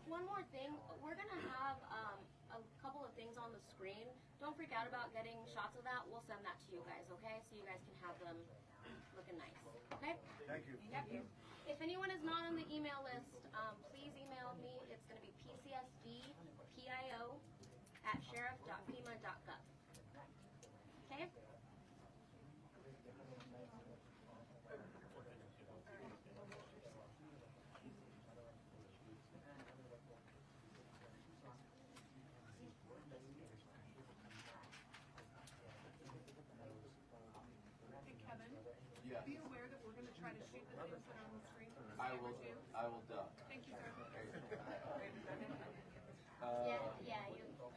one more thing. We're going to have a couple of things on the screen. Don't freak out about getting shots of that. We'll send that to you guys, okay? So you guys can have them looking nice, okay? Thank you. Yep. If anyone is not on the email list, please email me. It's going to be pcsdpio@sheriff.pima.gov. Okay? Hey, Kevin. Yeah. Be aware that we're going to try to shoot the things that are on the screen. I will duck. Thank you, sir. Yeah, you. Why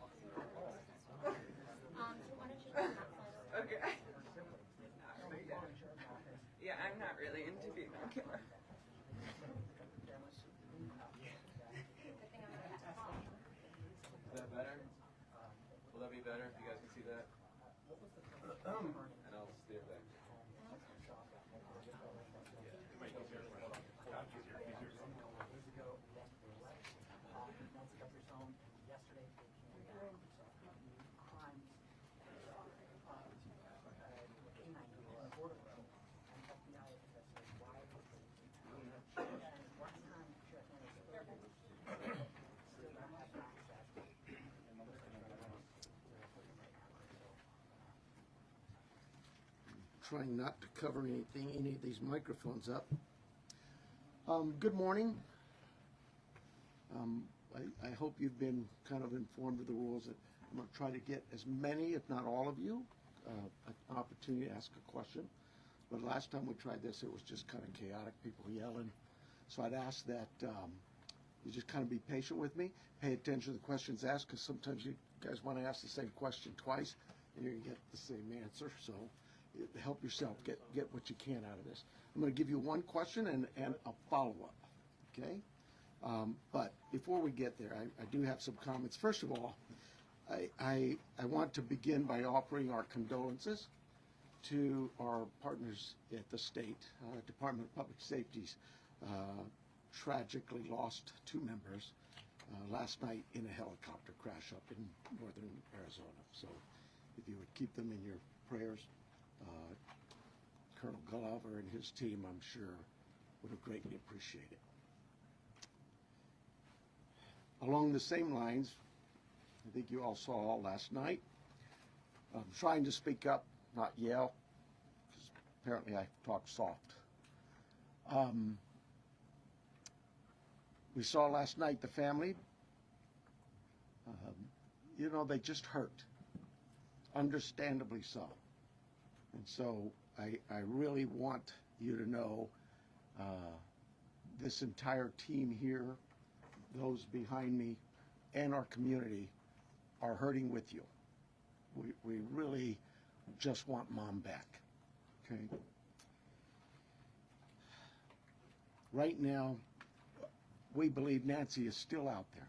don't you do that first? Okay. Yeah, I'm not really into being on camera. Good thing I'm not at home. Is that better? Will that be better if you guys can see that? And I'll steer back. Yesterday, crimes, border patrol, and FBI investigators why one time still don't have access. Trying not to cover any of these microphones up. Good morning. I hope you've been kind of informed of the rules. That I'm going to try to get as many, if not all of you, an opportunity to ask a question. But last time we tried this, it was just kind of chaotic, people yelling. So I'd ask that you just kind of be patient with me, pay attention to the questions asked, because sometimes you guys want to ask the same question twice, and you're going to get the same answer. So help yourself, get what you can out of this. I'm going to give you one question and a follow-up, okay? But before we get there, I do have some comments. First of all, I want to begin by offering our condolences to our partners at the state. Department of Public Safety's tragically lost 2 members last night in a helicopter crash up in northern Arizona. So if you would keep them in your prayers, Colonel Glover and his team, I'm sure, would have greatly appreciated it. Along the same lines, I think you all saw last night, I'm trying to speak up, not yell, because apparently I talk soft. We saw last night the family, they just hurt, understandably so. And so I really want you to know this entire team here, those behind me, and our community are hurting with you. We really just want Mom back, okay? Right now, we believe Nancy is still out there.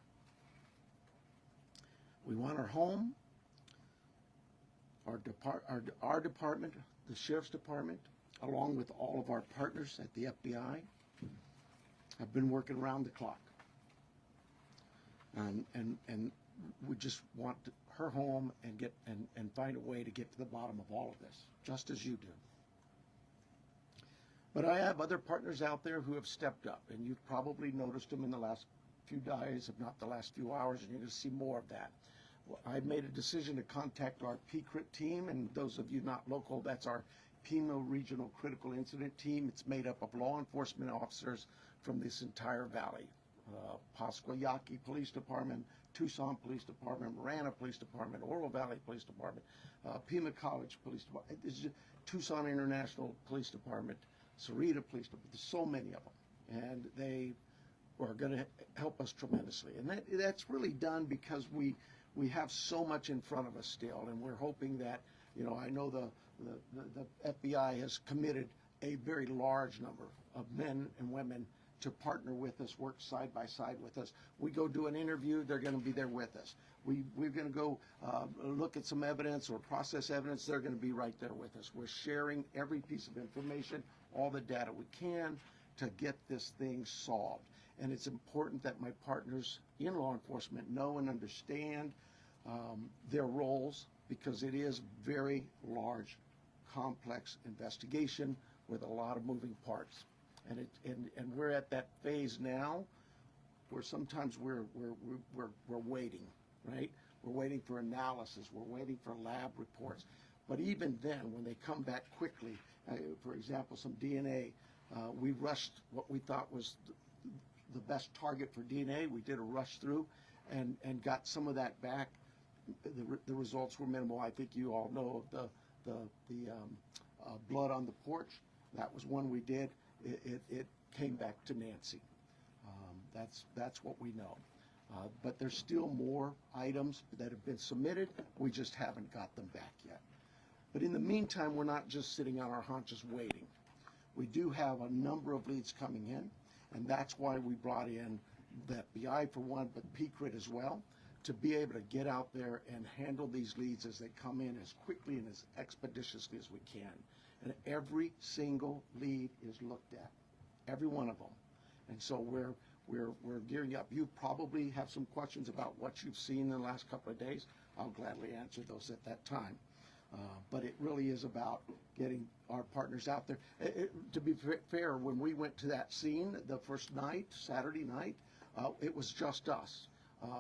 We want her home. Our department, the Sheriff's Department, along with all of our partners at the FBI, have been working around the clock. And we just want her home and find a way to get to the bottom of all of this, just as you do. But I have other partners out there who have stepped up, and you've probably noticed them in the last few days, if not the last few hours, and you're going to see more of that. Well, I made a decision to contact our PCRIT team, and those of you not local, that's our Pima Regional Critical Incident Team. It's made up of law enforcement officers from this entire valley. Pasquayaki Police Department, Tucson Police Department, Marana Police Department, Oro Valley Police Department, Pima College Police Department, Tucson International Police Department, Sarita Police Department. There's so many of them, and they are going to help us tremendously. And that's really done because we have so much in front of us still, and we're hoping that, I know the FBI has committed a very large number of men and women to partner with us, work side by side with us. We go do an interview, they're going to be there with us. We're going to go look at some evidence or process evidence, they're going to be right there with us. We're sharing every piece of information, all the data we can to get this thing solved. and it's important that my partners in law enforcement know and understand their roles, because it is very large, complex investigation with a lot of moving parts. And we're at that phase now where sometimes we're waiting, right? We're waiting for analysis, we're waiting for lab reports. But even then, when they come back quickly, for example, some DNA, we rushed what we thought was the best target for DNA. We did a rush through and got some of that back. The results were minimal. I think you all know of the blood on the porch. That was one we did. It came back to Nancy. That's what we know. But there's still more items that have been submitted. We just haven't got them back yet. But in the meantime, we're not just sitting on our haunches waiting. We do have a number of leads coming in, and that's why we brought in the FBI for one, but PCRIT as well, to be able to get out there and handle these leads as they come in as quickly and as expeditiously as we can. And every single lead is looked at, every one of them. And so we're gearing up. You probably have some questions about what you've seen in the last couple of days. I'll gladly answer those at that time. But it really is about getting our partners out there. To be fair, when we went to that scene the first night, Saturday night, it was just us.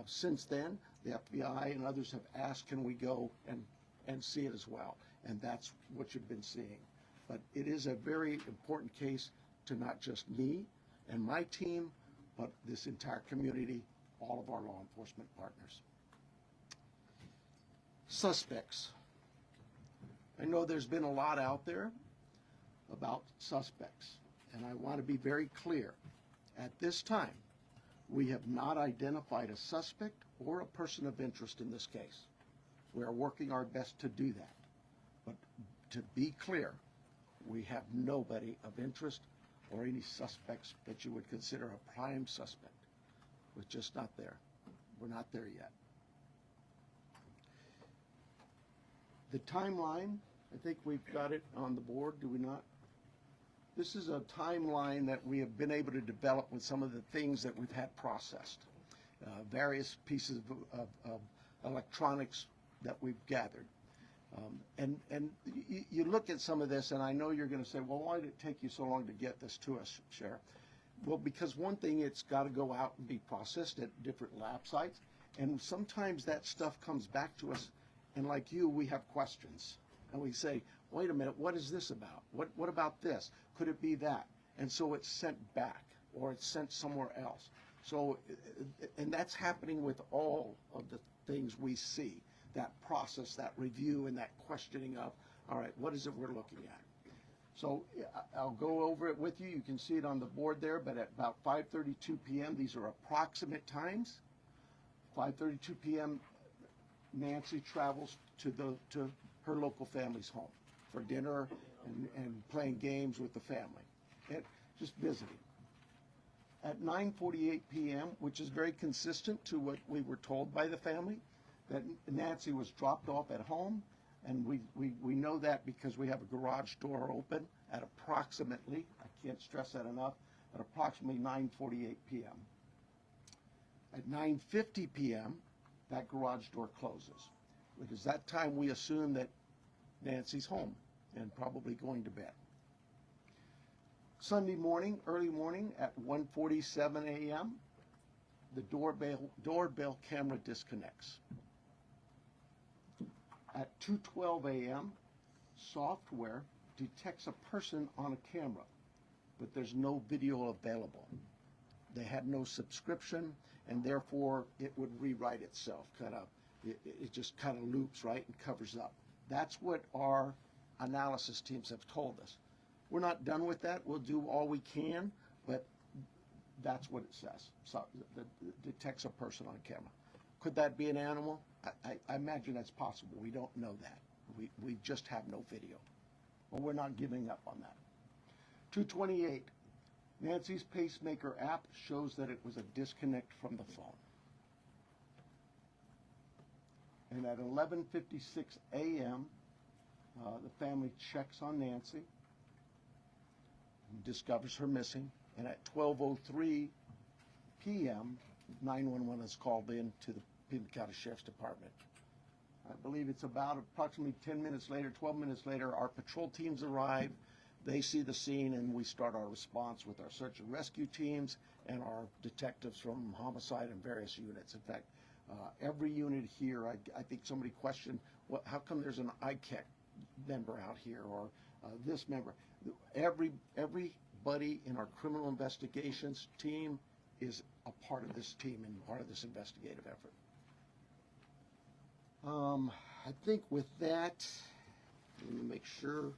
Since then, the FBI and others have asked, can we go and see it as well? And that's what you've been seeing. But it is a very important case to not just me and my team, but this entire community, all of our law enforcement partners. Suspects. I know there's been a lot out there about suspects, and I want to be very clear. At this time, we have not identified a suspect or a person of interest in this case. We are working our best to do that. But to be clear, we have nobody of interest or any suspects that you would consider a prime suspect. We're just not there. We're not there yet. The timeline, I think we've got it on the board, do we not? This is a timeline that we have been able to develop with some of the things that we've had processed. Various pieces of electronics that we've gathered. And you look at some of this, and I know you're going to say, well, why did it take you so long to get this to us, Sheriff? Well, because one thing, it's got to go out and be processed at different lab sites. And sometimes that stuff comes back to us, and like you, we have questions. And we say, wait a minute, what is this about? What about this? Could it be that? And so it's sent back, or it's sent somewhere else. So, and that's happening with all of the things we see, that process, that review, and that questioning of, all right, what is it we're looking at? So I'll go over it with you. You can see it on the board there, but at about 5:32 p.m., these are approximate times. 5:32 p.m., Nancy travels to her local family's home for dinner and playing games with the family, and just visiting. At 9:48 p.m., which is very consistent to what we were told by the family, that Nancy was dropped off at home, and we know that because we have a garage door open at approximately, I can't stress that enough, at approximately 9:48 p.m. At 9:50 p.m., that garage door closes. Because that time we assume that Nancy's home and probably going to bed. Sunday morning, early morning at 1:47 a.m., the doorbell camera disconnects. At 2:12 a.m., software detects a person on a camera, but there's no video available. They had no subscription, and therefore it would rewrite itself. It just kind of loops, right, and covers up. That's what our analysis teams have told us. We're not done with that. We'll do all we can, but that's what it says. So it detects a person on camera. Could that be an animal? I imagine that's possible. We don't know that. We just have no video. Well, we're not giving up on that. 2:28, Nancy's pacemaker app shows that it was a disconnect from the phone. And at 11:56 a.m., the family checks on Nancy and discovers her missing. And at 12:03, p.m., 911 is called in to the Pima County Sheriff's Department. I believe it's about approximately 10 minutes later, 12 minutes later, our patrol teams arrive. They see the scene, and we start our response with our search and rescue teams and our detectives from homicide and various units. In fact, every unit here, I think somebody questioned, how come there's an ICAC member out here, or this member? Everybody in our criminal investigations team is a part of this team and part of this investigative effort. I think with that, let me make sure.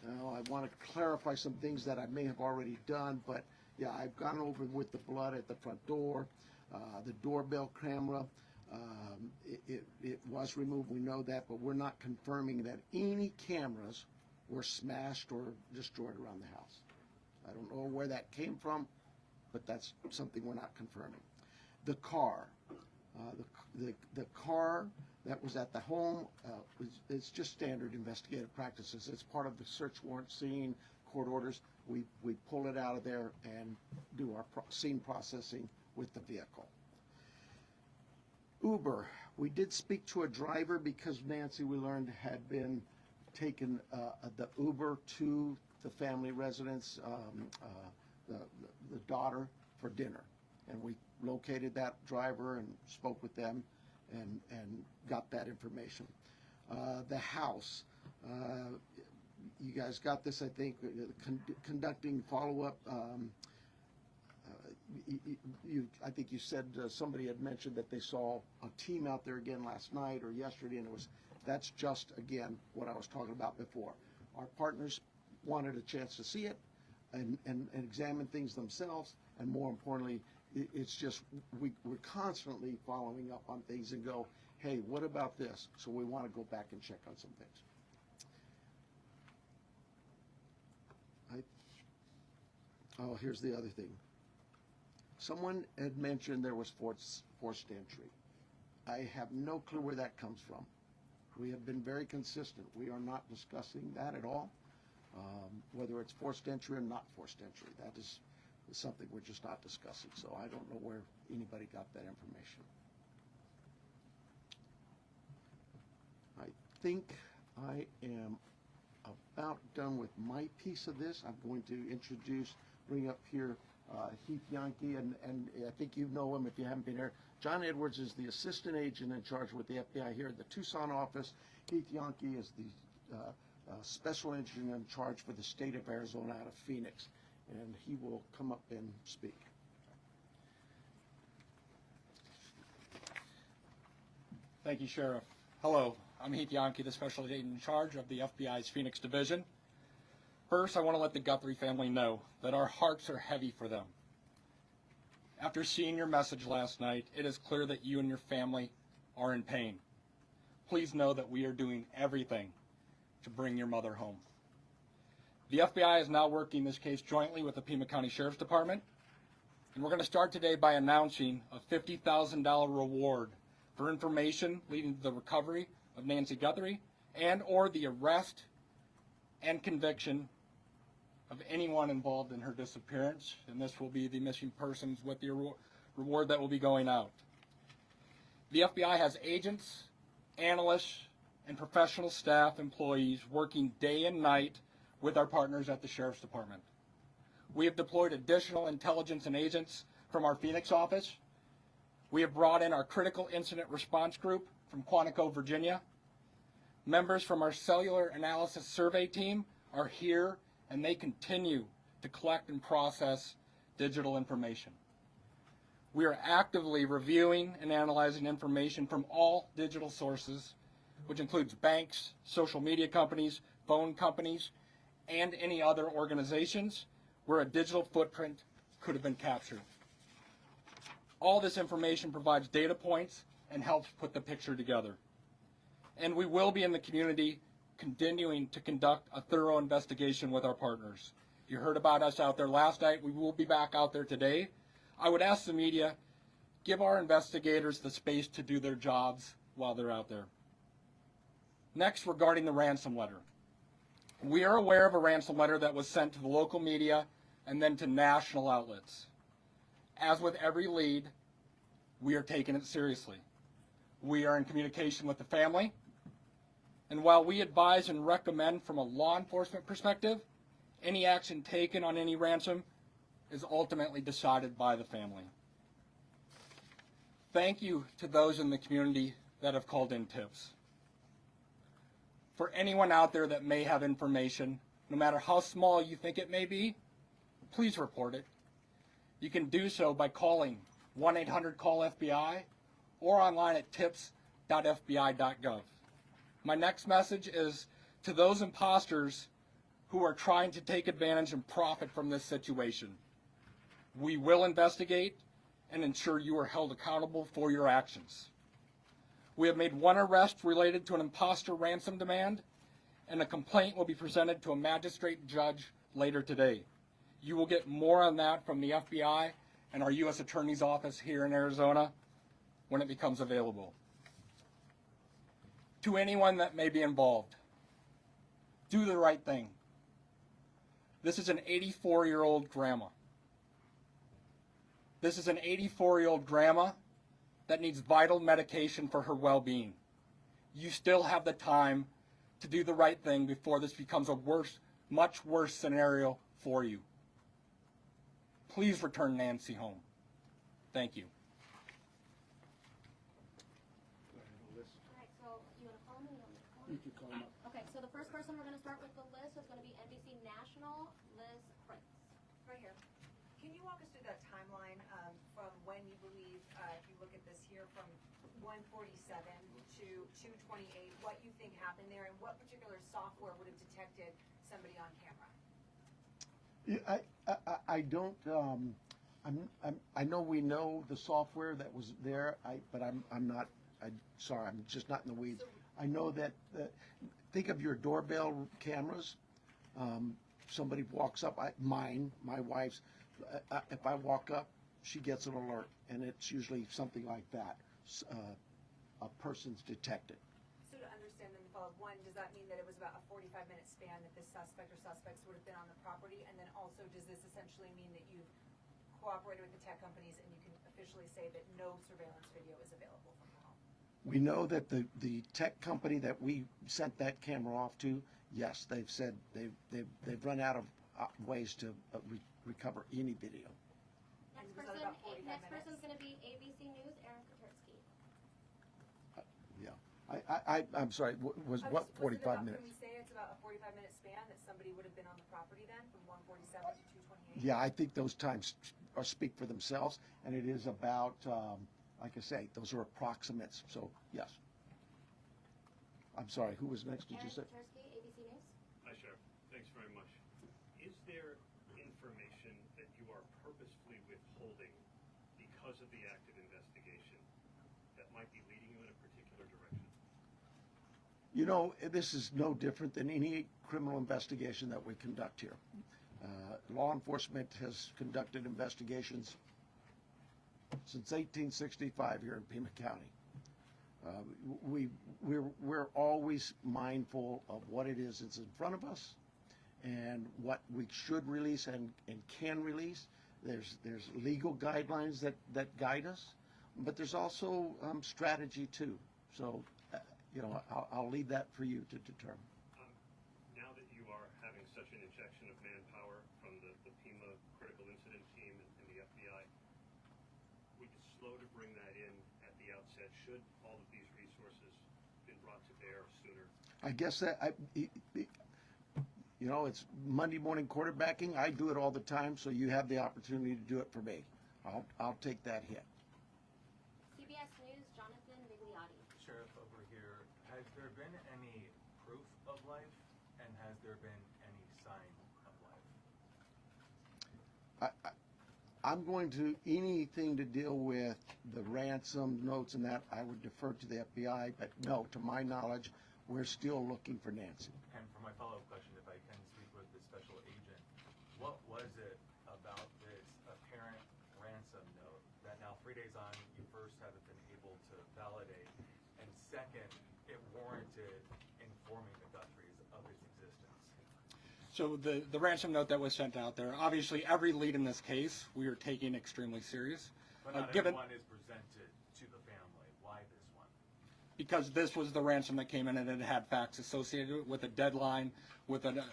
Now, I want to clarify some things that I may have already done, but yeah, I've gone over with the blood at the front door, the doorbell camera. It was removed, we know that, but we're not confirming that any cameras were smashed or destroyed around the house. I don't know where that came from, but that's something we're not confirming. The car, the car that was at the home, it's just standard investigative practices. It's part of the search warrant scene, court orders. We pull it out of there and do our scene processing with the vehicle. Uber, we did speak to a driver because Nancy, we learned, had been taken the Uber to the family residence, the daughter, for dinner. And we located that driver and spoke with them and got that information. The house, you guys got this, I think, conducting follow-up. I think you said somebody had mentioned that they saw a team out there again last night or yesterday, and that's just, again, what I was talking about before. Our partners wanted a chance to see it and examine things themselves, and more importantly, it's just we're constantly following up on things and go, hey, what about this? So we want to go back and check on some things. Oh, here's the other thing. Someone had mentioned there was forced entry. I have no clue where that comes from. We have been very consistent. We are not discussing that at all, whether it's forced entry or not forced entry. That is something we're just not discussing. So I don't know where anybody got that information. I think I am about done with my piece of this. I'm going to bring up here Heath Yankee, and I think you know him if you haven't been here. John Edwards is the assistant agent in charge with the FBI here at the Tucson office. Heath Yankee is the special agent in charge for the state of Arizona out of Phoenix, and he will come up and speak. Thank you, Sheriff. Hello, I'm Heath Yankee, the special agent in charge of the FBI's Phoenix Division. First, I want to let the Guthrie family know that our hearts are heavy for them. After seeing your message last night, it is clear that you and your family are in pain. Please know that we are doing everything to bring your mother home. The FBI is now working this case jointly with the Pima County Sheriff's Department, and we're going to start today by announcing a $50,000 reward for information leading to the recovery of Nancy Guthrie and or the arrest and conviction of anyone involved in her disappearance, and this will be the missing persons with the reward that will be going out. The FBI has agents, analysts, and professional staff employees working day and night with our partners at the Sheriff's Department. We have deployed additional intelligence and agents from our Phoenix office. We have brought in our critical incident response group from Quantico, Virginia. Members from our cellular analysis survey team are here, and they continue to collect and process digital information. We are actively reviewing and analyzing information from all digital sources, which includes banks, social media companies, phone companies, and any other organizations where a digital footprint could have been captured. All this information provides data points and helps put the picture together. And we will be in the community continuing to conduct a thorough investigation with our partners. You heard about us out there last night. We will be back out there today. I would ask the media, give our investigators the space to do their jobs while they're out there. Next, regarding the ransom letter. We are aware of a ransom letter that was sent to the local media and then to national outlets. As with every lead, we are taking it seriously. We are in communication with the family, and while we advise and recommend from a law enforcement perspective, any action taken on any ransom is ultimately decided by the family. Thank you to those in the community that have called in tips. For anyone out there that may have information, no matter how small you think it may be, please report it. You can do so by calling 1-800-CALL-FBI or online at tips.fbi.gov. My next message is to those imposters who are trying to take advantage and profit from this situation. We will investigate and ensure you are held accountable for your actions. We have made one arrest related to an imposter ransom demand, and a complaint will be presented to a magistrate judge later today. You will get more on that from the FBI and our U.S. Attorney's Office here in Arizona when it becomes available. To anyone that may be involved, do the right thing. This is an 84-year-old grandma. This is an 84-year-old grandma that needs vital medication for her well-being. You still have the time to do the right thing before this becomes a much worse scenario for you. Please return Nancy home. Thank you. Alright, so you want to call me on the phone? You can call him up. Okay, so the first person we're going to start with the list is going to be NBC National, Liz Prince. Right here. Can you walk us through that timeline from when you believe, if you look at this here, from 147 to 228, what you think happened there, and what particular software would have detected somebody on camera? Yeah, I don't. I know we know the software that was there. But I'm not. Sorry, I'm just not in the weeds. I know that. Think of your doorbell cameras. Somebody walks up. My wife's. If I walk up, she gets an alert, and it's usually something like that. A person's detected. So to understand then, follow one, does that mean that it was about a 45-minute span that this suspect or suspects would have been on the property? And then also, does this essentially mean that you've cooperated with the tech companies and you can officially say that no surveillance video is available from the home? We know that the tech company that we sent that camera off to, yes, they've said they've run out of ways to recover any video. Next was that about 45 next minutes? person's going to be ABC News, Aaron Katersky. Yeah, I'm sorry. Was what 45 minutes? Can we say it's about a 45-minute span that somebody would have been on the property then, from 147 to 228? Yeah, I think those times speak for themselves, and it is about, like I say, those are approximates. So yes. I'm sorry. Who was next? Did you say? Aaron Katersky, ABC News. Hi, Sheriff. Thanks very much. Is there information that you are purposefully withholding because of the active investigation that might be leading you in a particular direction? You know, this is no different than any criminal investigation that we conduct here. Law enforcement has conducted investigations since 1865 here in Pima County. We're always mindful of what it is that's in front of us and what we should release and can release. There's legal guidelines that guide us, but there's also strategy too. So, you know, I'll leave that for you to determine. Now that you are having such an injection of manpower from the Pima critical incident team and the FBI, would you slow to bring that in at the outset? Should all of these resources been brought to bear sooner? I guess that you know, it's Monday morning quarterbacking. I do it all the time, so you have the opportunity to do it for me. I'll take that hit. CBS News, Jonathan Vigliotti. Sheriff, over here, has there been any proof of life, and has there been any sign of life? I'm going to, anything to deal with the ransom notes and that, I would defer to the FBI, but no, to my knowledge, we're still looking for Nancy. And for my follow-up question, if I can speak with the special agent, what was it about this apparent ransom note that now 3 days on, you first haven't been able to validate, and second, it warranted informing the Guthries of its existence? So the ransom note that was sent out there, obviously every lead in this case we are taking extremely serious. But not Given, everyone is presented to the family. Why this one? because this was the ransom that came in and it had facts associated with a deadline, with a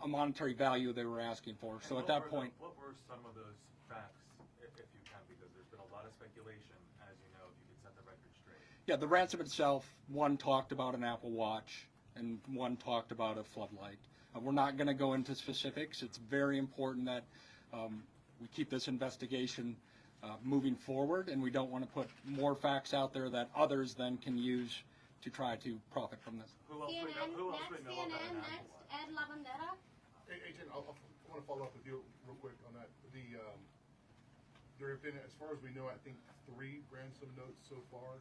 monetary value they were asking for. So at that point, What were some of those facts, if you can, because there's been a lot of speculation, as you know, if you could set the record straight. yeah, the ransom itself, one talked about an Apple Watch and one talked about a floodlight. We're not going to go into specifics. It's very important that we keep this investigation moving forward, and we don't want to put more facts out there that others then can use to try to profit from this. Who else would CNN, know, who else next, would know about CNN, an next, Apple Watch? Ed Lavandera. Hey, Agent, I want to follow up with you real quick on that. There have been, as far as we know, I think 3 ransom notes so far,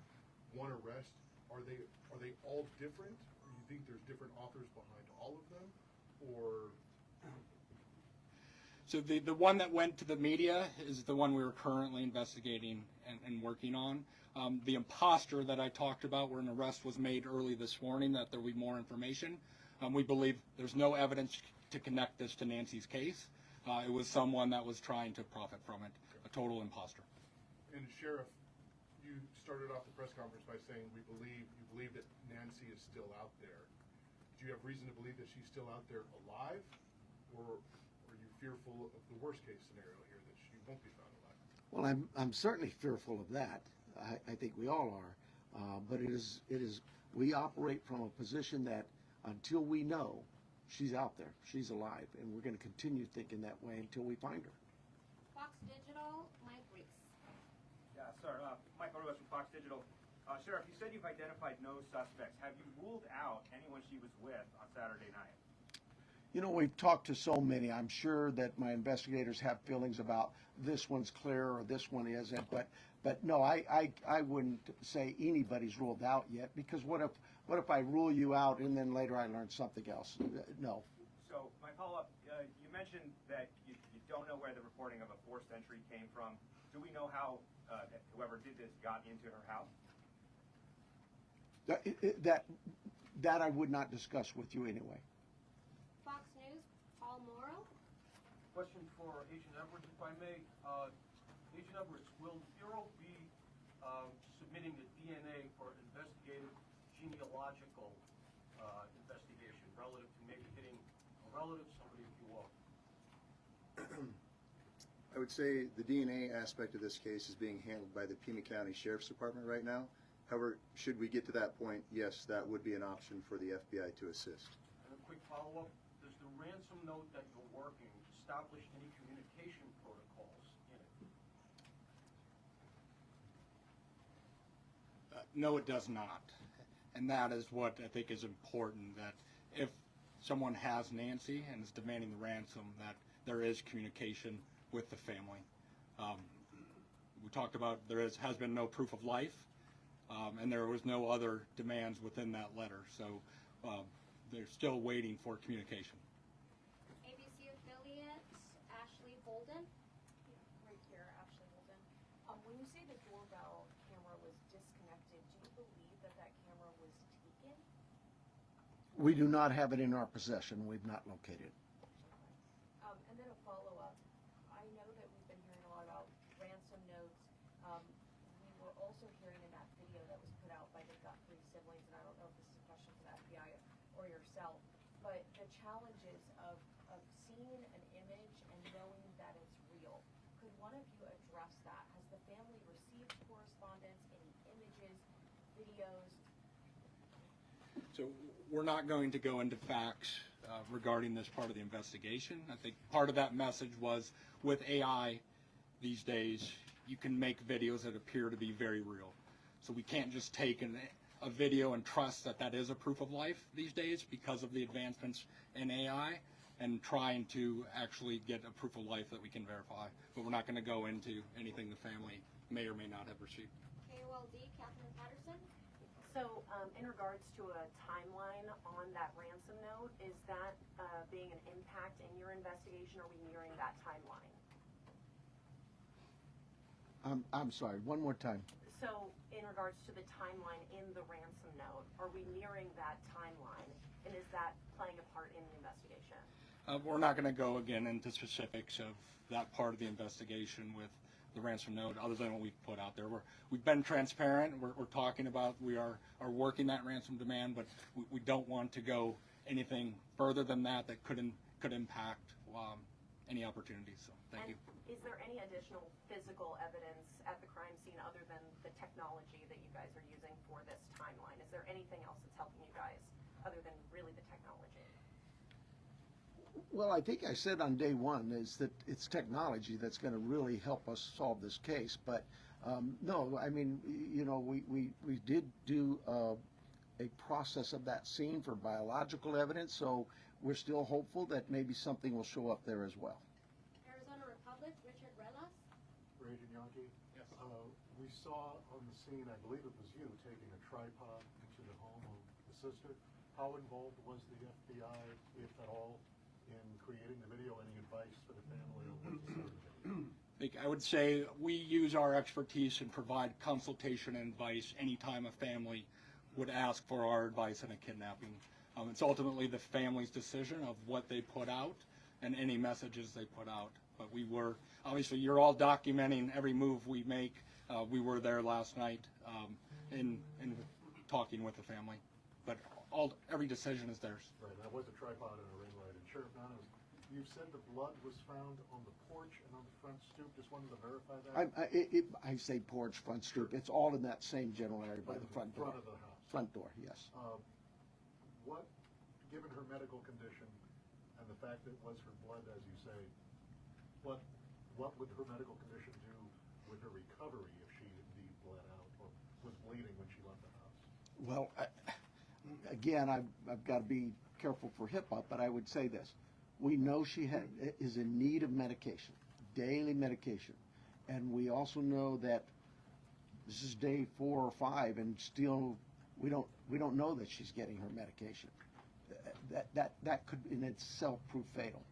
1 arrest. Are they all different? Or you think there's different authors behind all of them? Or So the one that went to the media is the one we were currently investigating and working on. The imposter that I talked about, where an arrest was made early this morning, that there will be more information. We believe there's no evidence to connect this to Nancy's case. It was someone that was trying to profit from it, a total imposter. and Sheriff, you started off the press conference by saying you believe that Nancy is still out there. Do you have reason to believe that she's still out there alive, or are you fearful of the worst case scenario here, that she won't be found alive? Well, I'm certainly fearful of that. I think we all are. But it is we operate from a position that until we know she's out there, she's alive, and we're going to continue thinking that way until we find her. Fox Digital, Mike Reese. Yeah, sir. Mike Orwell from Fox Digital. Sheriff, you said you've identified no suspects. Have you ruled out anyone she was with on Saturday night? You know, we've talked to so many. I'm sure that my investigators have feelings about this one's clear or this one isn't. But no, I wouldn't say anybody's ruled out yet, because what if I rule you out and then later I learn something else? No. So my follow-up, you mentioned that you don't know where the reporting of a forced entry came from. Do we know how whoever did this got into her house? That I would not discuss with you anyway. Fox News, Paul Morrow. Question for Agent Edwards, if I may. Agent Edwards, will the Bureau be submitting the DNA for investigative genealogical investigation relative to maybe hitting a relative, somebody if you will? I would say the DNA aspect of this case is being handled by the Pima County Sheriff's Department right now. However, should we get to that point, yes, that would be an option for the FBI to assist. And a quick follow-up, does the ransom note that you're working establish any communication protocols in it? No, it does not. And that is what I think is important, that if someone has Nancy and is demanding the ransom, that there is communication with the family. We talked about has been no proof of life, and there was no other demands within that letter. So they're still waiting for communication. ABC affiliate, Ashley Holden. Right here, Ashley Holden. When you say the doorbell camera was disconnected, do you believe that that camera was taken? We do not have it in our possession. We've not located it. And then a follow-up. I know that we've been hearing a lot about ransom notes. We were also hearing in that video that was put out by the Guthrie siblings, and I don't know if this is a question for the FBI or yourself, but the challenges of seeing an image and knowing that it's real. Could one of you address that? Has the family received correspondence, any images, videos? So we're not going to go into facts regarding this part of the investigation. I think part of that message was, with AI these days, you can make videos that appear to be very real. So we can't just take a video and trust that that is a proof of life these days because of the advancements in AI, and trying to actually get a proof of life that we can verify. But we're not going to go into anything the family may or may not have received. KOLD, Catherine Patterson. So, in regards to a timeline on that ransom note, is that being an impact in your investigation? Are we nearing that timeline? I'm sorry, one more time. So, in regards to the timeline in the ransom note, are we nearing that timeline? And is that playing a part in the investigation? We're not going to go again into specifics of that part of the investigation with the ransom note, other than what we've put out there. We've been transparent. We're talking about we are working that ransom demand, but we don't want to go anything further than that could impact any opportunities. So thank you. Is there any additional physical evidence at the crime scene other than the technology that you guys are using for this timeline? Is there anything else that's helping you guys other than really the technology? Well, I think I said on day one is that it's technology that's going to really help us solve this case. But no, I mean, you know, we did do a process of that scene for biological evidence, so we're still hopeful that maybe something will show up there as well. Arizona Republic, Richard Relas. Agent Yankee? Yes. We saw on the scene, I believe it was you, taking a tripod into the home of the sister. How involved was the FBI, if at all, in creating the video? Any advice for the family on what to say to the video? I would say we use our expertise and provide consultation and advice anytime a family would ask for our advice in a kidnapping. It's ultimately the family's decision of what they put out and any messages they put out. But we were, obviously, you're all documenting every move we make. We were there last night in talking with the family. But every decision is theirs. Right, that was a tripod and a ring light. And Sheriff Donovan, you said the blood was found on the porch and on the front stoop. Just wanted to verify that. I say porch, front stoop. It's all in that same general area by the front door. Front of the house. Front door, yes. What, given her medical condition and the fact that it was her blood, as you say, what would her medical condition do with her recovery if she indeed bled out or was bleeding when she left the house? Well, again, I've got to be careful for HIPAA, but I would say this. We know she is in need of medication, daily medication. And we also know that this is day 4 or 5 and still we don't know that she's getting her medication. That could in itself prove fatal.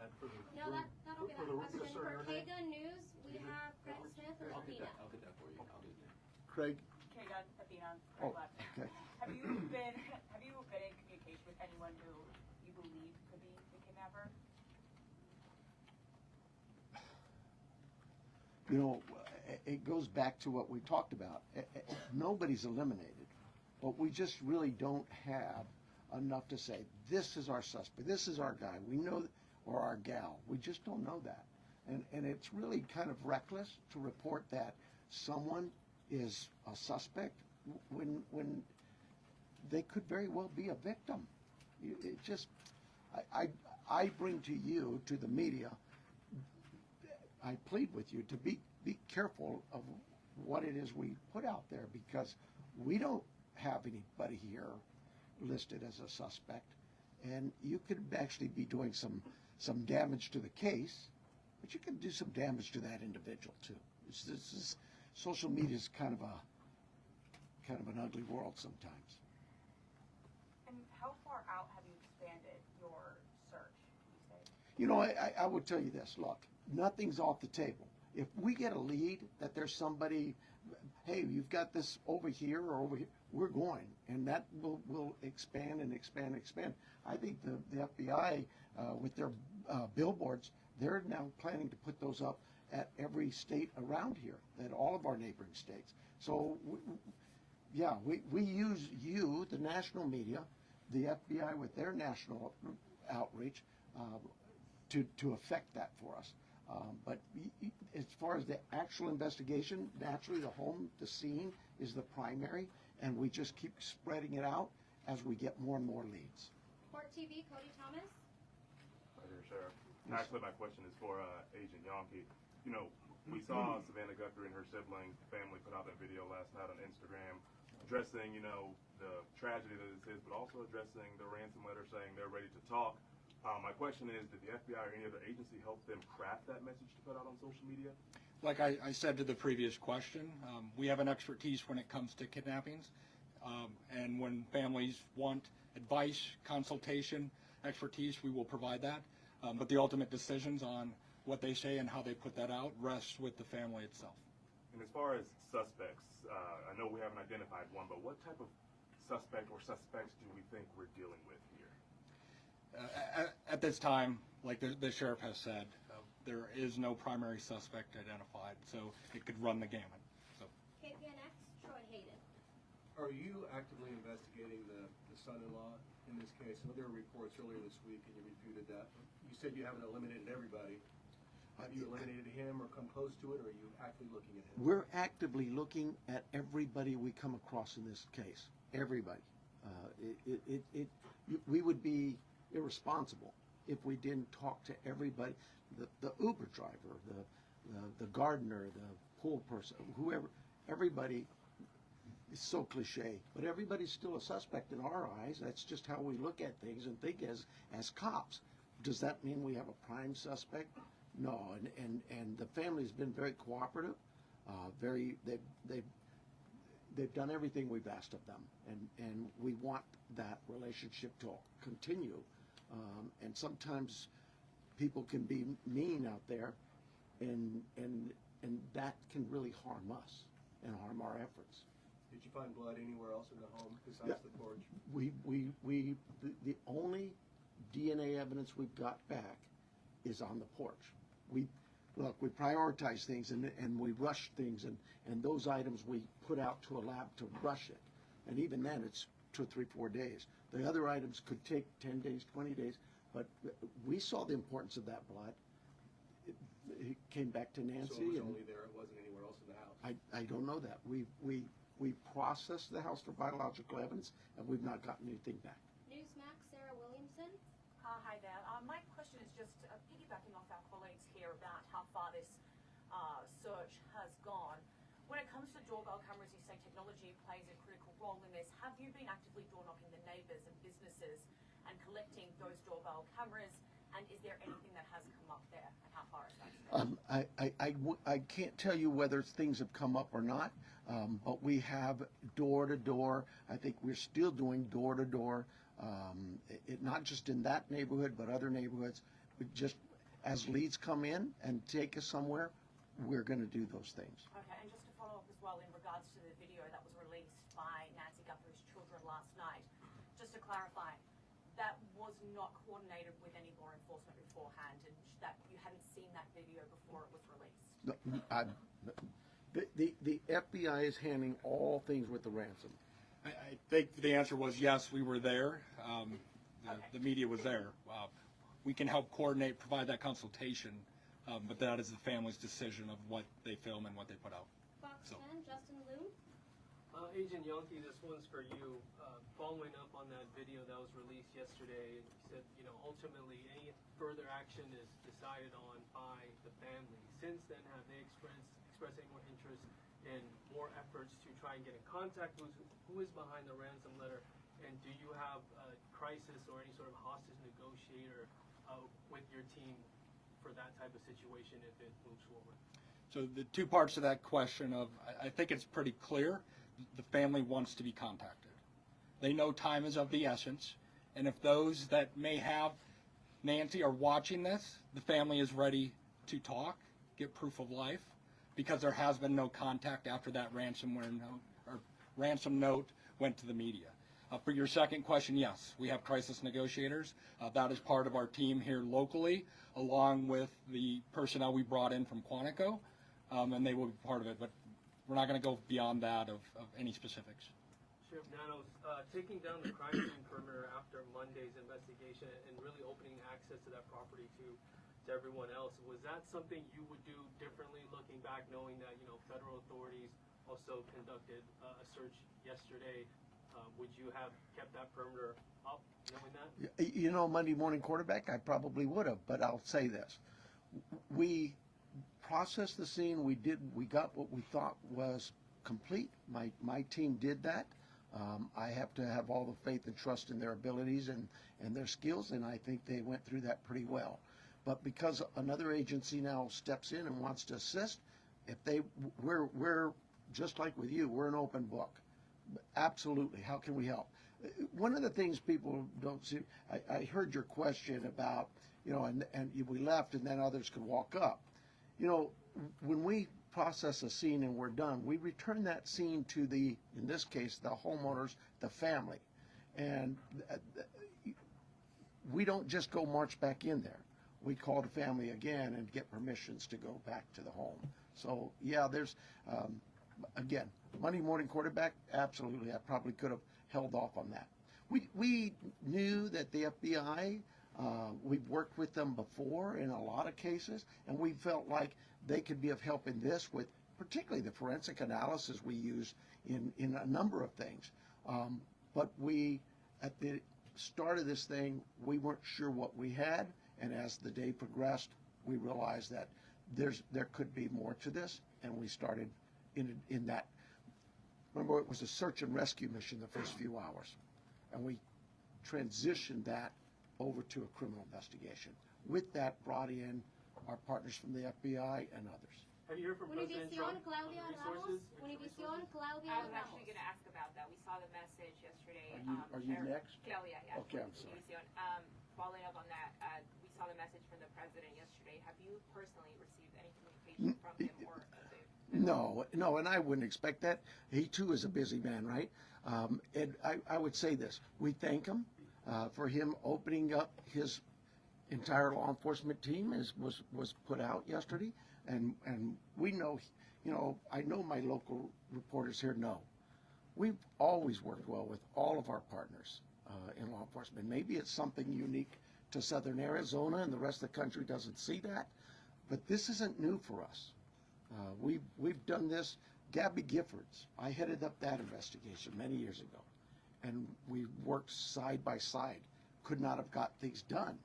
And for the, No, that'll be that question. For KGUN News, we have Craig Smith or Athena. I'll get that for you. I'll do that. Craig? Kagan, Athena, Oh, Craig Left. okay. Have you been in communication with anyone who you believe could be the kidnapper? You know, it goes back to what we talked about. Nobody's eliminated, but we just really don't have enough to say, this is our suspect, this is our guy, we know, or our gal. We just don't know that. And it's really kind of reckless to report that someone is a suspect when they could very well be a victim. It just, I bring to you, to the media, I plead with you to be careful of what it is we put out there, because we don't have anybody here listed as a suspect, and you could actually be doing some damage to the case, but you can do some damage to that individual too. Social media is kind of an ugly world sometimes. And how far out have you expanded your search, would you say? You know, I would tell you this, look, nothing's off the table. If we get a lead that there's somebody, hey, you've got this over here or over here, we're going, and that will expand and expand and expand. I think the FBI, with their billboards, they're now planning to put those up at every state around here, at all of our neighboring states. So, we use you, the national media, the FBI with their national outreach, to affect that for us. But as far as the actual investigation, naturally the scene is the primary, and we just keep spreading it out as we get more and more leads. Court TV, Cody Thomas. Hi there, Sheriff. Actually, my question is for Agent Yankee. You know, we saw Savannah Guthrie and her sibling family put out that video last night on Instagram addressing, you know, the tragedy that this is, but also addressing the ransom letter saying they're ready to talk. My question is, did the FBI or any other agency help them craft that message to put out on social media? Like I said to the previous question, we have an expertise when it comes to kidnappings. And when families want advice, consultation, expertise, we will provide that. But the ultimate decisions on what they say and how they put that out rests with the family itself. And as far as suspects, I know we haven't identified one, but what type of suspect or suspects do we think we're dealing with here? At this time, like the sheriff has said, there is no primary suspect identified, so it could run the gamut. So. KPNX, Troy Hayden. Are you actively investigating the son-in-law in this case? I know there were reports earlier this week, and you refuted that. You said you haven't eliminated everybody. Have you eliminated him or come close to it, or are you actively looking at him? We're actively looking at everybody we come across in this case. Everybody. We would be irresponsible if we didn't talk to everybody. The Uber driver, the gardener, the pool person, whoever, everybody. It's so cliche, but everybody's still a suspect in our eyes. That's just how we look at things and think as cops. Does that mean we have a prime suspect? No, and the family's been very cooperative. They've done everything we've asked of them, and we want that relationship to continue. And sometimes people can be mean out there, and that can really harm us and harm our efforts. Did you find blood anywhere else in the home besides the porch? The only DNA evidence we've got back is on the porch. We prioritize things and we rush things, and those items we put out to a lab to rush it. And even then, it's 2, 3, 4 days. The other items could take 10 days, 20 days, but we saw the importance of that blood. It came back to Nancy. So it was only there, it wasn't anywhere else in the house? I don't know that. We processed the house for biological evidence, and we've not gotten anything back. Newsmax, Sarah Williamson. Hi there. My question is just piggybacking off our colleagues here about how far this search has gone. When it comes to doorbell cameras, you say technology plays a critical role in this. Have you been actively door knocking the neighbours and businesses and collecting those doorbell cameras? And is there anything that has come up there, and how far is that? I can't tell you whether things have come up or not, but we have door-to-door. I think we're still doing door-to-door, not just in that neighborhood, but other neighborhoods. Just as leads come in and take us somewhere, we're going to do those things. Okay, and just to follow up as well in regards to the video that was released by Nancy Guthrie's children last night, just to clarify, that was not coordinated with any law enforcement beforehand, and that you hadn't seen that video before it was released? The FBI is handling all things with the ransom. I think the answer was yes, we were there. The media was there. We can help coordinate, provide that consultation, but that is the family's decision of what they film and what they put out. Fox 10, Justin Liu. Agent Yonke, this one's for you. Following up on that video that was released yesterday, you said, ultimately any further action is decided on by the family. Since then, have they expressed any more interest in more efforts to try and get in contact with who is behind the ransom letter? And do you have a crisis or any sort of hostage negotiator with your team for that type of situation if it moves forward? So the two parts of that question I think it's pretty clear. The family wants to be contacted. They know time is of the essence, and if those that may have Nancy are watching this, the family is ready to talk, get proof of life, because there has been no contact after that ransom note went to the media. For your second question, yes, we have crisis negotiators. That is part of our team here locally, along with the personnel we brought in from Quantico, and they will be part of it. But we're not going to go beyond that of any specifics. Sheriff Nanos, taking down the crime scene perimeter after Monday's investigation and really opening access to that property to everyone else, was that something you would do differently looking back, knowing that federal authorities also conducted a search yesterday? Would you have kept that perimeter up, knowing that? Monday morning quarterback, I probably would have, but I'll say this. We processed the scene. We got what we thought was complete. My team did that. I have to have all the faith and trust in their abilities and their skills, and I think they went through that pretty well. But because another agency now steps in and wants to assist, we're just like with you, we're an open book. Absolutely. How can we help? One of the things people don't see, I heard your question about, and we left and then others could walk up. When we process a scene and we're done, we return that scene to in this case, the homeowners, the family. And we don't just go march back in there. We call the family again and get permissions to go back to the home. So yeah, there's again, Monday morning quarterback. Absolutely, I probably could have held off on that. We knew that the FBI. We've worked with them before in a lot of cases, and we felt like they could be of help in this, with particularly the forensic analysis we use in a number of things. But we, at the start of this thing, we weren't sure what we had, and as the day progressed, we realized that there could be more to this, and we started in that. Remember, it was a search and rescue mission the first few hours, and we transitioned that over to a criminal investigation. With that, brought in our partners from the FBI and others. Have you heard from President Trump on the resources? Univision, Claudia I was Ramos. actually going to ask about that. We saw the message yesterday. Are you next? Claudia, yeah. Okay, I'm sorry. Univision. Following up on that, we saw the message from the president yesterday. Have you personally received any communication from him or No, and I wouldn't expect that. He too is a busy man, right? And I would say this: we thank him for him opening up his entire law enforcement team, as was put out yesterday, and we know, I know my local reporters here know we've always worked well with all of our partners in law enforcement. Maybe it's something unique to Southern Arizona, and the rest of the country doesn't see that, but this isn't new for us. We've done this. Gabby Giffords, I headed up that investigation many years ago, and we worked side by side. Could not have got things done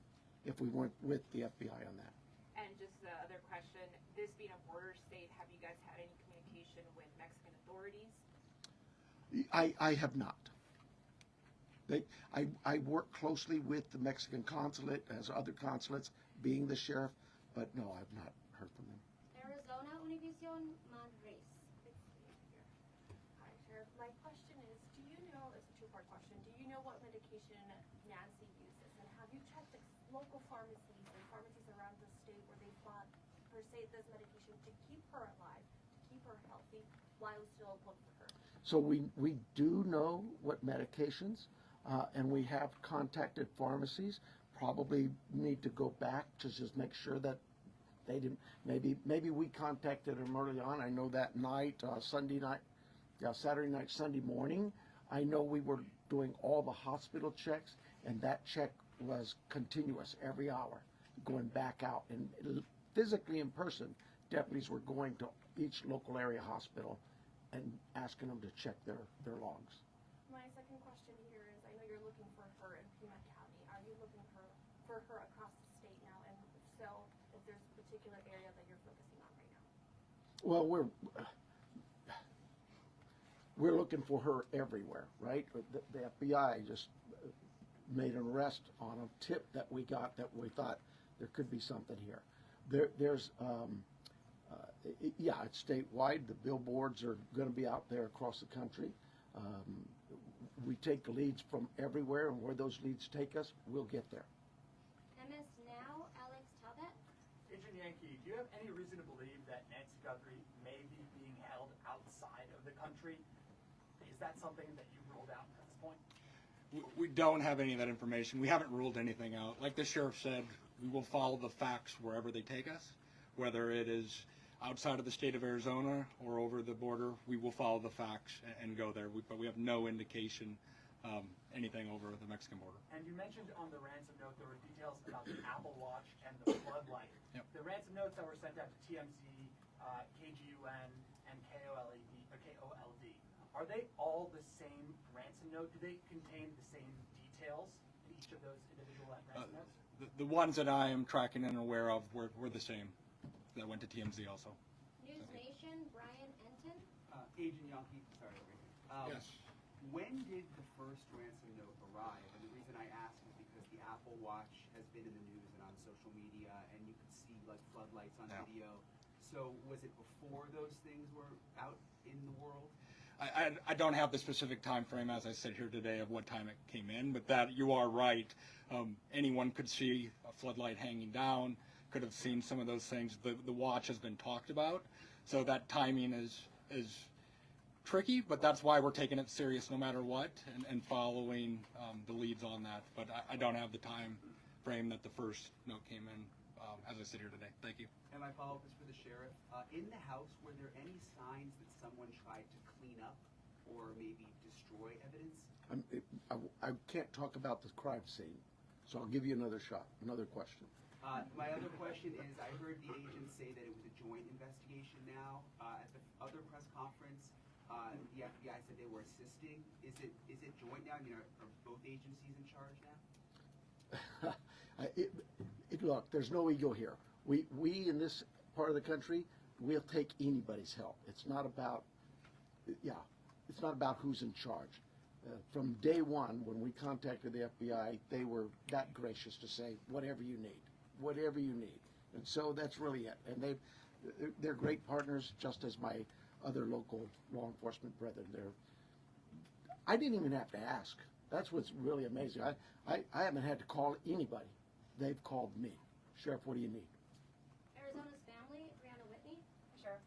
if we weren't with the FBI on that. And just the other question, this being a border state, have you guys had any communication with Mexican authorities? I have not. I work closely with the Mexican consulate, as other consulates, being the sheriff, but no, I've not heard from them. Arizona, Univision, Madrid. Hi, Sheriff. My question is, do you know, it's a two-part question, do you know what medication Nancy uses? And have you checked the local pharmacies and pharmacies around the state where they bought, per se, this medication to keep her alive, to keep her healthy, while still look for her? So we do know what medications, and we have contacted pharmacies. Probably need to go back to just make sure that they didn't. Maybe we contacted them early on. I know that night, Sunday night, Saturday night, Sunday morning. I know we were doing all the hospital checks, and that check was continuous every hour, going back out, and physically in person, deputies were going to each local area hospital and asking them to check their logs. My second question here is, I know you're looking for her in Pima County. Are you looking for her across the state now? And if so, if there's a particular area that you're focusing on right now? Well, we're looking for her everywhere, right? The FBI just made an arrest on a tip that we got that we thought there could be something here. There's it's statewide. The billboards are going to be out there across the country. We take leads from everywhere, and where those leads take us, we'll get there. MS Now, Alex Talbot. Agent Yankee, do you have any reason to believe that Nancy Guthrie may be being held outside of the country? Is that something that you ruled out at this point? We don't have any of that information. We haven't ruled anything out. Like the sheriff said, we will follow the facts wherever they take us, whether it is outside of the state of Arizona or over the border. We will follow the facts and go there, but we have no indication anything over the Mexican border. And you mentioned on the ransom note there were details about the Apple Watch and the floodlight. Yep. The ransom notes that were sent out to TMZ, KGUN, and KOLD, are they all the same ransom note? Do they contain the same details in each of those individual ransom notes? The ones that I am tracking and aware of were the same. That went to TMZ also. News Nation, Brian Enton. Agent Yankee, sorry. Yes. When did the first ransom note arrive? And the reason I ask is because the Apple Watch has been in the news and on social media, and you could see like floodlights on video. So was it before those things were out in the world? I don't have the specific time frame as I sit here today of what time it came in, but that you are right. Anyone could see a floodlight hanging down, could have seen some of those things. The watch has been talked about, so that timing is tricky, but that's why we're taking it serious no matter what and following the leads on that. But I don't have the time frame that the first note came in as I sit here today. Thank you. And my follow-up is for the sheriff. In the house, were there any signs that someone tried to clean up or maybe destroy evidence? I can't talk about the crime scene, so I'll give you another shot, another question. My other question is, I heard the agent say that it was a joint investigation now. At the other press conference, the FBI said they were assisting. Is it joint now? I mean, are both agencies in charge now? Look, there's no ego here. We in this part of the country, we'll take anybody's help. It's not about, it's not about who's in charge. From day one, when we contacted the FBI, they were that gracious to say, whatever you need. And so that's really it. And they're great partners, just as my other local law enforcement brethren. I didn't even have to ask. That's what's really amazing. I haven't had to call anybody. They've called me. Sheriff, what do you need? Arizona's family, Brianna Whitney. Sheriff,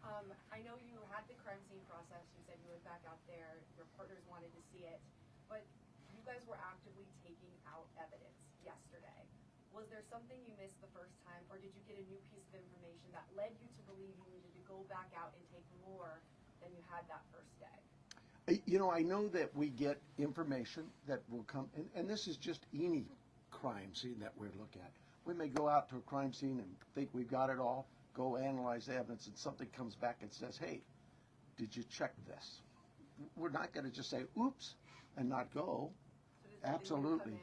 I know you had the crime scene process. You said you went back out there. Your partners wanted to see it. But you guys were actively taking out evidence yesterday. Was there something you missed the first time, or did you get a new piece of information that led you to believe you needed to go back out and take more than you had that first day? You know, I know that we get information that will come, and this is just any crime scene that we look at. We may go out to a crime scene and think we've got it all, go analyze the evidence, and something comes back and says, hey, did you check this? We're not going to just say, oops, and not go. So Absolutely.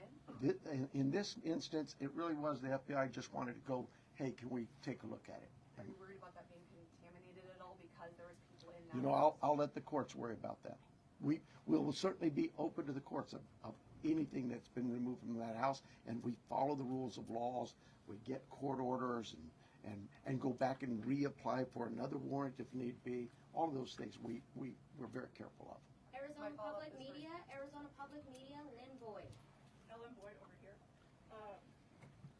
In this instance, it really was the FBI just wanted to go, hey, can we take a look at it? Are you worried about that being contaminated at all because there was people in that? You know, I'll let the courts worry about that. We will certainly be open to the courts of anything that's been removed from that house, and we follow the rules of laws. We get court orders and go back and reapply for another warrant if need be. All of those things we're very careful of. Arizona Public Media, Lynn Boyd. Ellen Boyd over here.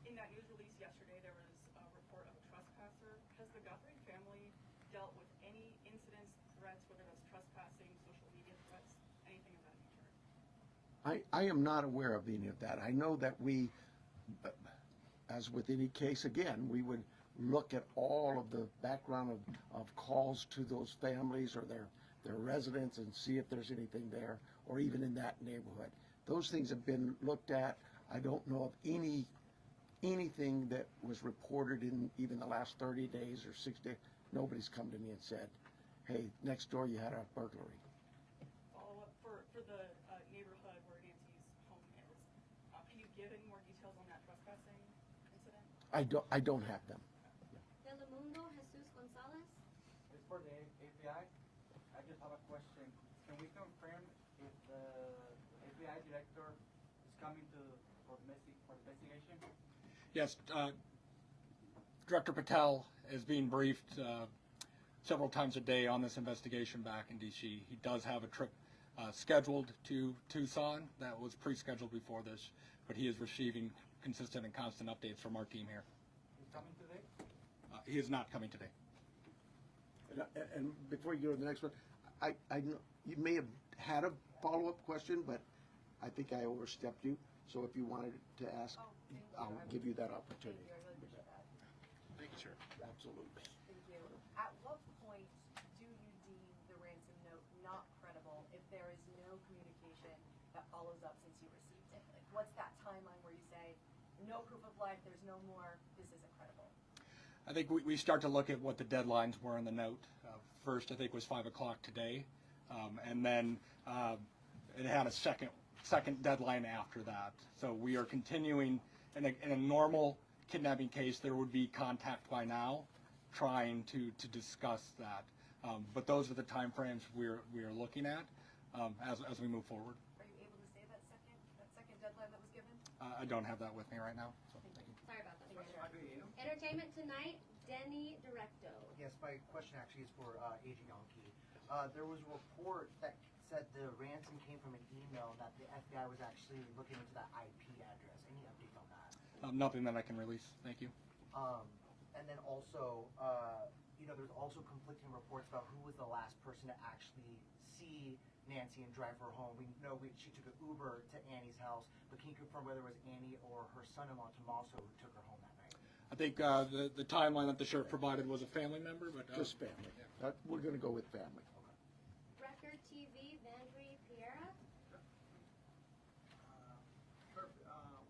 In that news release yesterday, there was a report of a trespasser. Has the Guthrie family dealt with any incidents, threats, whether that's trespassing, social media threats, anything of that nature? I am not aware of any of that. I know that we, as with any case, again, we would look at all of the background of calls to those families or their residents and see if there's anything there, or even in that neighborhood. Those things have been looked at. I don't know of anything that was reported in even the last 30 days or 6 days. Nobody's come to me and said, hey, next door you had a burglary. Follow up for the neighborhood where Nancy's home is. Can you give any more details on that trespassing incident? I don't have them. Telemundo, Jesus Gonzalez. It's for the FBI. I just have a question. Can we confirm if the FBI director is coming for investigation? Yes, Director Patel is being briefed several times a day on this investigation back in D.C. He does have a trip scheduled to Tucson that was pre-scheduled before this, but he is receiving consistent and constant updates from our team here. He's coming today? He is not coming today. And before you go to the next one, I know you may have had a follow-up question, but I think I overstepped you. So if you wanted to ask, I'll give you that opportunity. Thank you. I really appreciate that. Thank you, sir. Absolutely. Thank you. At what point do you deem the ransom note not credible if there is no communication that follows up since you received it? Like, what's that timeline where you say, no proof of life, there's no more, this isn't credible? I think we start to look at what the deadlines were in the note. First, I think, was 5 o'clock today, and then it had a second deadline after that. So we are continuing. In a normal kidnapping case, there would be contact by now, trying to discuss that. But those are the time frames we are looking at as we move forward. Are you able to say that second deadline that was given? I don't have that with me right now. So thank you. Sorry about that. Entertainment Tonight, Denny Directo. Yes, my question actually is for Agent Yonke. There was a report that said the ransom came from an email that the FBI was actually looking into that IP address. Any update on that? Nothing that I can release. Thank you. And then also, there's also conflicting reports about who was the last person to actually see Nancy and drive her home. We know she took an Uber to Annie's house, but can you confirm whether it was Annie or her son-in-law Tommaso who took her home that night? I think the timeline that the sheriff provided was a family member, but Just family. We're going to go with family. Record TV, Vandry Piera. Sure.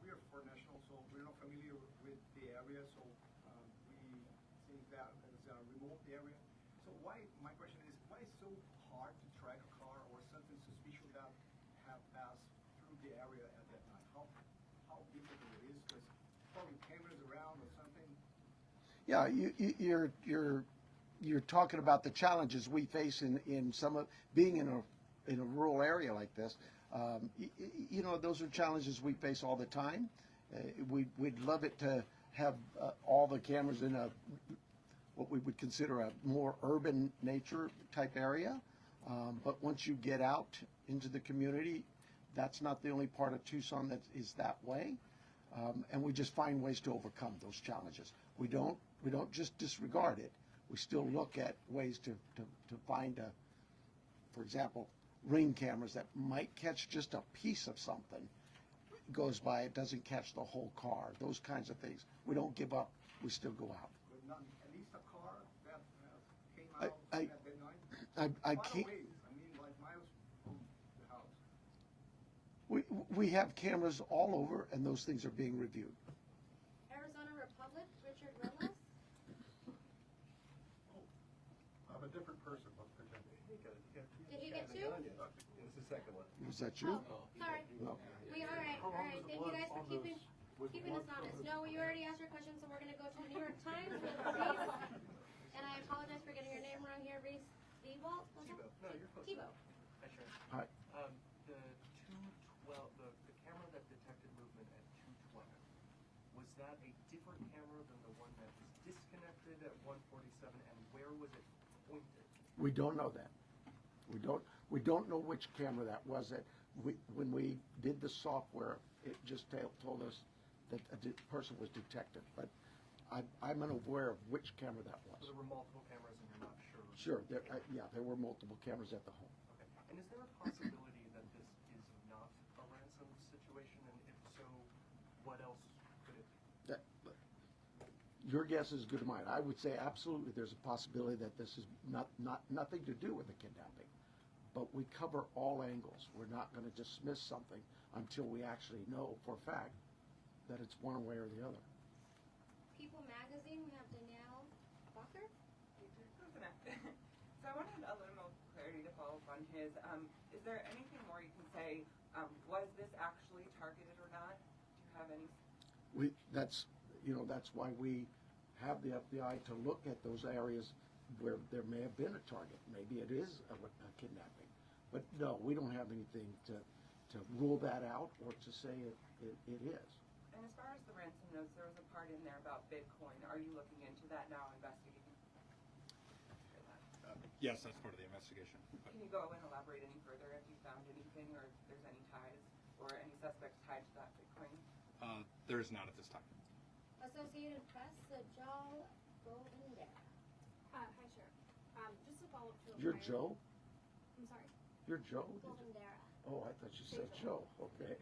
We are foreign nationals, so we're not familiar with the area, so we think that is a remote area. So my question is, why is it so hard to track a car or something suspicious that have passed through the area at that time? How difficult it is? Because probably cameras around or something. Yeah, you're talking about the challenges we face in some of being in a rural area like this. Those are challenges we face all the time. We'd love it to have all the cameras in what we would consider a more urban nature type area. But once you get out into the community, that's not the only part of Tucson that is that way. And we just find ways to overcome those challenges. We don't just disregard it. We still look at ways to find, for example, ring cameras that might catch just a piece of something. It goes by, it doesn't catch the whole car. Those kinds of things. We don't give up. We still go out. But not at least a car that came out at midnight. I Quite a can't. ways. I mean, like miles from the house. We have cameras all over, and those things are being reviewed. Arizona Republic, Richard Ramos. I'm a different person, but pretend. Did you get two? It's the second one. Was that you? Oh, sorry. No. All right. Thank you guys for keeping us honest. No, you already asked your question, so we're gonna go to the New York Times with Reese. And I apologize for getting your name wrong here, Reese. Tebow? No, you're close. Tebow. Hi, Sharon. Hi. The 212, the camera that detected movement at 212, was that a different camera than the one that was disconnected at 147, and where was it pointed? We don't know that. We don't know which camera that was. When we did the software, it just told us that a person was detected, but I'm unaware of which camera that was. So there were multiple cameras, and you're not sure. Sure, there were multiple cameras at the home. Okay. And is there a possibility that this is not a ransom situation, and if so, what else could it be? Your guess is as good as mine. I would say absolutely there's a possibility that this is nothing to do with the kidnapping. But we cover all angles. We're not going to dismiss something until we actually know for a fact that it's one way or the other. People Magazine, we have Danielle Walker. So I wanted a little more clarity to follow up on his. Is there anything more you can say? Was this actually targeted or not? Do you have any? That's why we have the FBI to look at those areas where there may have been a target. Maybe it is a kidnapping. But no, we don't have anything to rule that out or to say it is. And as far as the ransom notes, there was a part in there about Bitcoin. Are you looking into that now, investigating? Yes, that's part of the investigation. Can you go and elaborate any further if you found anything or if there's any ties or any suspects tied to that Bitcoin? There is not at this time. Associated Press, Joe Goldendera. Hi, Sheriff. Just to follow up to You're Joe? I'm sorry? You're Joe? Goldendera. Oh, I thought you said Joe. Okay.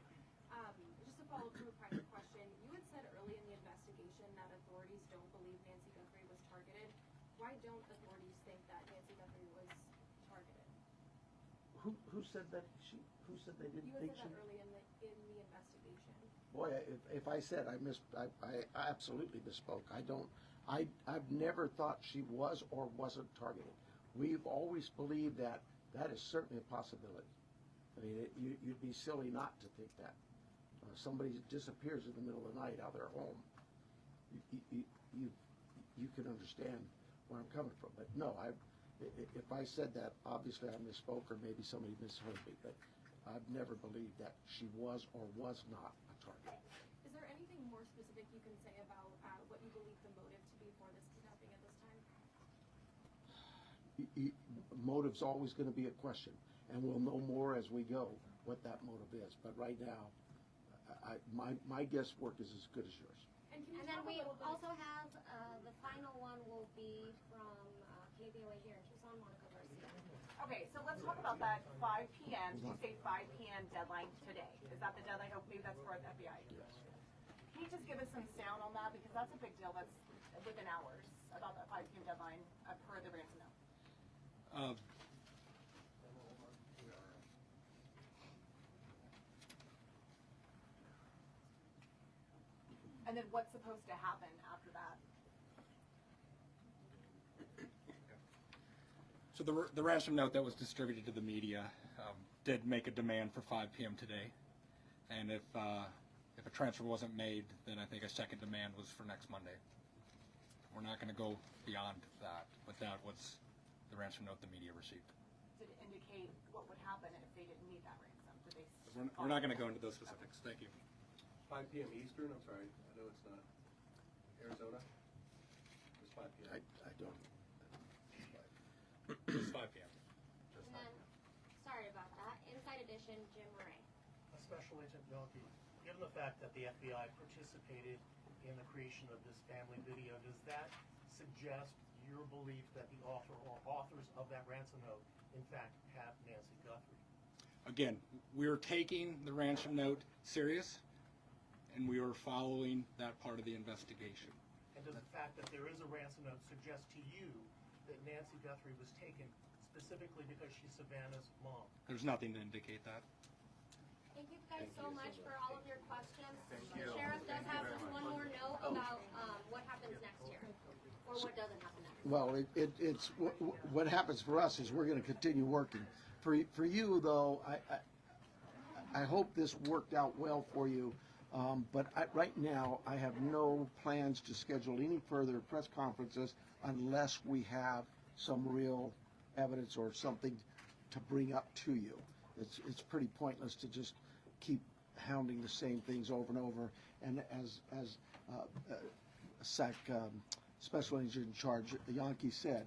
Just to follow up to a prior question, you had said early in the investigation that authorities don't believe Nancy Guthrie was targeted. Why don't authorities think that Nancy Guthrie was targeted? Who said that? Who said they didn't think she? You had said that early in the investigation. Boy, if I said I absolutely misspoke. I've never thought she was or wasn't targeted. We've always believed that is certainly a possibility. I mean, you'd be silly not to think that. Somebody disappears in the middle of the night out of their home. You can understand where I'm coming from. But no, if I said that, obviously I misspoke or maybe somebody misheard me. But I've never believed that she was or was not a target. Is there anything more specific you can say about what you believe the motive to be for this kidnapping at this time? Motive's always going to be a question, and we'll know more as we go what that motive is. But right now, my guesswork is as good as yours. And then we also have the final Okay, so let's talk about that 5 p.m. You say 5 p.m. deadline today. Is that the deadline? Oh, maybe that's for the FBI. Yes. Can you just give us some sound on that? Because that's a big deal. That's within hours about that 5 p.m. deadline per the ransom note. And then what's supposed to happen after that? So the ransom note that was distributed to the media did make a demand for 5 p.m. today, and if a transfer wasn't made, then I think a second demand was for next Monday. We're not going to go beyond that, but that was the ransom note the media received. Did it indicate what would happen if they didn't meet that ransom? Did they? We're not going to go into those specifics. Thank you. 5 p.m. Eastern, I'm sorry, I know it's not Arizona. It's 5 p.m. I don't. It's 5 p.m. And then, sorry about that, Inside Edition, Jim Murray. Special Agent Yonke, given the fact that the FBI participated in the creation of this family video, does that suggest your belief that the author or authors of that ransom note, in fact, have Nancy Guthrie? Again, we're taking the ransom note serious, and we are following that part of the investigation. And does the fact that there is a ransom note suggest to you that Nancy Guthrie was taken specifically because she's Savannah's mom? There's nothing to indicate that. Thank you guys so much for all of your questions. The sheriff does have just one more note about what happens next year, or what doesn't happen next. Well, it's what happens for us is we're going to continue working. For you though, I hope this worked out well for you. But right now, I have no plans to schedule any further press conferences unless we have some real evidence or something to bring up to you. It's pretty pointless to just keep hounding the same things over and over. And as SAC Special Agent in Charge, Yonke said,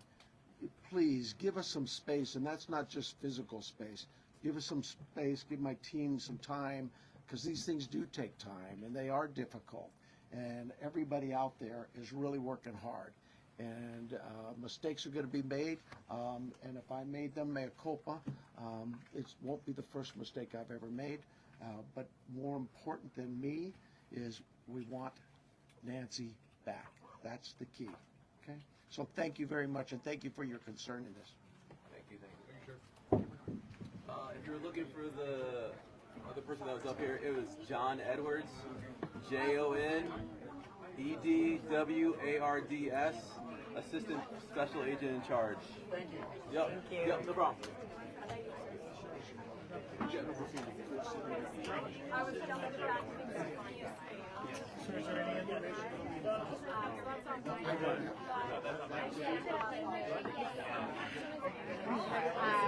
please give us some space, and that's not just physical space. Give us some space, give my team some time, because these things do take time, and they are difficult. And everybody out there is really working hard. And mistakes are going to be made, and if I made them, mea culpa. It won't be the first mistake I've ever made, but more important than me is we want Nancy back. That's the key, okay? So thank you very much, and thank you for your concern in this. Thank you. If you're looking for the other person that was up here, it was John Edwards, Jonedwards, Assistant Special Agent in Charge. Thank you. Yep, no problem. I was jumping back to the So is there any information I